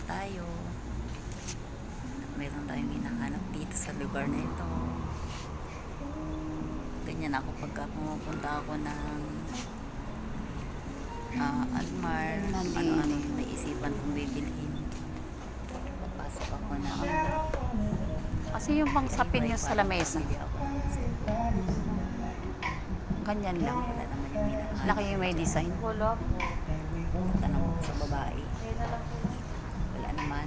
nga tayo. At meron tayong hinahanap dito sa lugar na ito. Ganyan ako pagka pumupunta ako ng Almar, ano-ano naisipan kong bibilhin. Papasok ako na Kasi yung pang sapin nyo sa lamesa. bili ako ng Ganyan lang. wala naman yung hinahanap. Laki yung may design. Wala po. Tanong ko sa babae, Kaya na lang po. wala naman.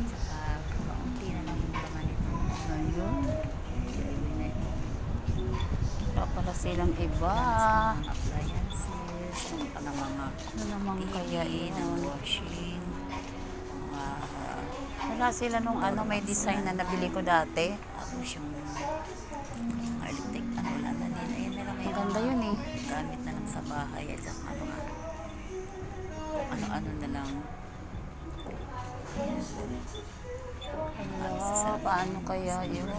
Saka kaunti na lang yung laman nito. Ayun. Kaya yun na ito. Wala pala silang iba. Mga appliances, ano pa na mga Ano naman kaya TV, ng yun? washing, mga Wala sila nung ano, may design na nabili ko dati. tapos yung mga electric ano, wala na din. Ayan na lang yung Maganda yun eh. gamit na lang sa bahay at saka mga ano-ano na lang. Ayan. Wala, paano kaya yun?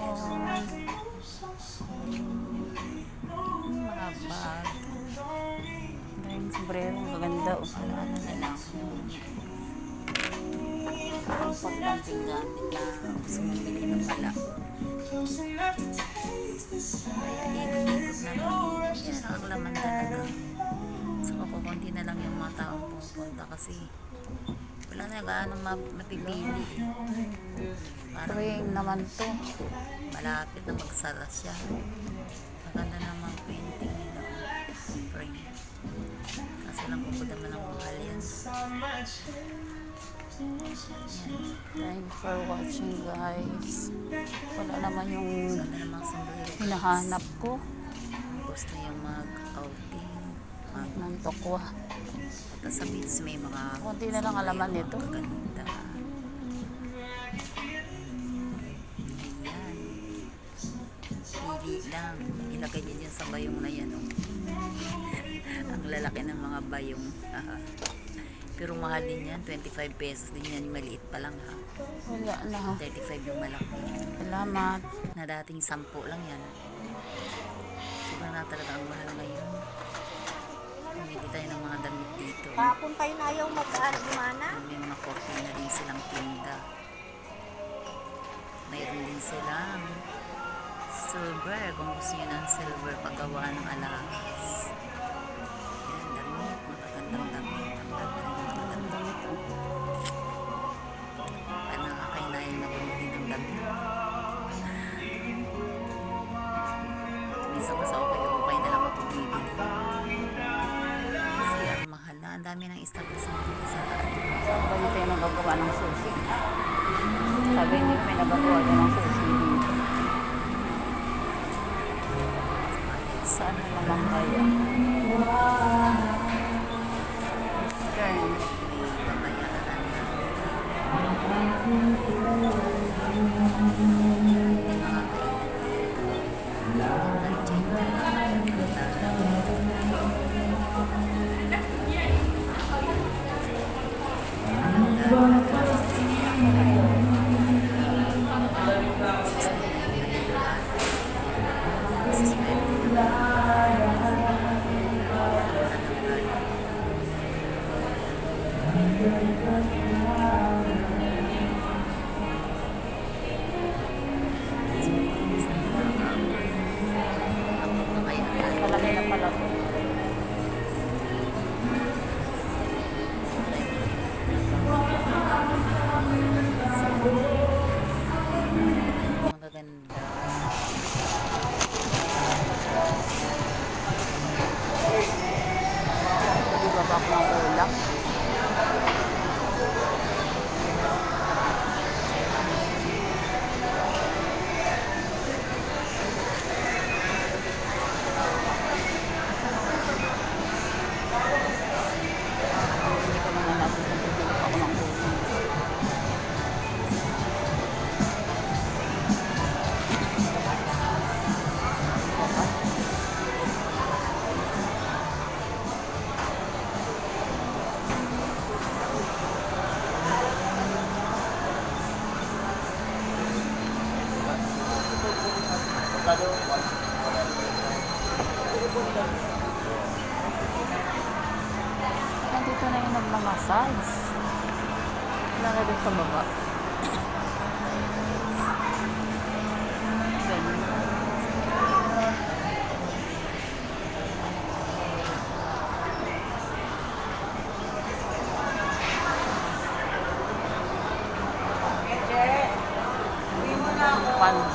Yung mga bag, Yung sombrero, ang gaganda. Oh. ano na lang. Yung pagdating gamit na gusto mong bili na pala. Kaya ikot-ikot na lang. Yan ang laman talaga. So kukunti na lang yung mga taong pupunta kasi wala na gaano mapipili. Parang Tuwing naman to. malapit na magsara siya. Maganda naman painting nila. Frame. Kaso lang kung naman ang mahal yan. Thank you for watching, guys. Wala naman yung Ganda namang sombrero. hinahanap ko. Gusto yung mag-outing. Ng tokwa. At sa beach may mga Kunti na lang alaman nito. Ganda. Ayan. Pili lang. Ilagay niyo dyan sa bayong na yan. Oh. Ang lalaki ng mga bayong. Pero mahal din yan. 25 pesos din yan. Maliit pa lang ha. Wala na. 35 yung malaki. Salamat. Na dating 10 lang yan. Sobrang na talaga ang mahal ngayon. Pumili tayo ng mga damit dito. Kahapon tayo na ayaw mag-gumana. May mga coffee na din silang tinda. Mayroon din silang silver. Kung gusto nyo ng silver, paggawa ng alahas. Yan, damit. Magagandang damit. Ang ganda rin yung magagandang damit. Parang nakakainayin na bumili ng damit. Minsan mas okay na lang ako bibili. Kasi ang mahal na. Ang dami ng establishment dito sa Sabi tayo nagagawa ng susi. Sabi niyo may nagagawa din ng susi dito. Saan na naman kaya? Turn. Malaki na pala po. Magaganda. Ibabak ng ulam. Hindi ko naman natin nabibili ako ng ulam. Nandito na yung nagmamassage. na doon sa baba. Ganun. Panda.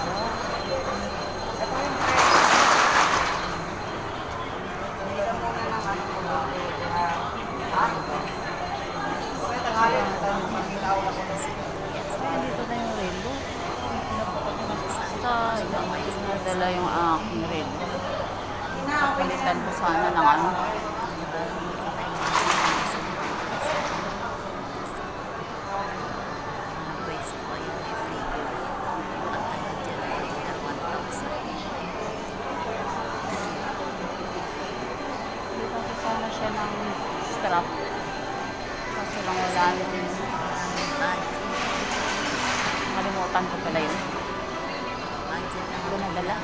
Kaya dito na yung rainbow. Basta nadala yung aking rainbow. Kapalitan ko sana ng ano. Mga pwesto kayo may free go. At ano dyan ay dinner 1,000. Dito ko sana siya ng strap. Kaso lang wala na rin. Budget. Nakalimutan ko pala yun. Budget lang Hindi ko nadala.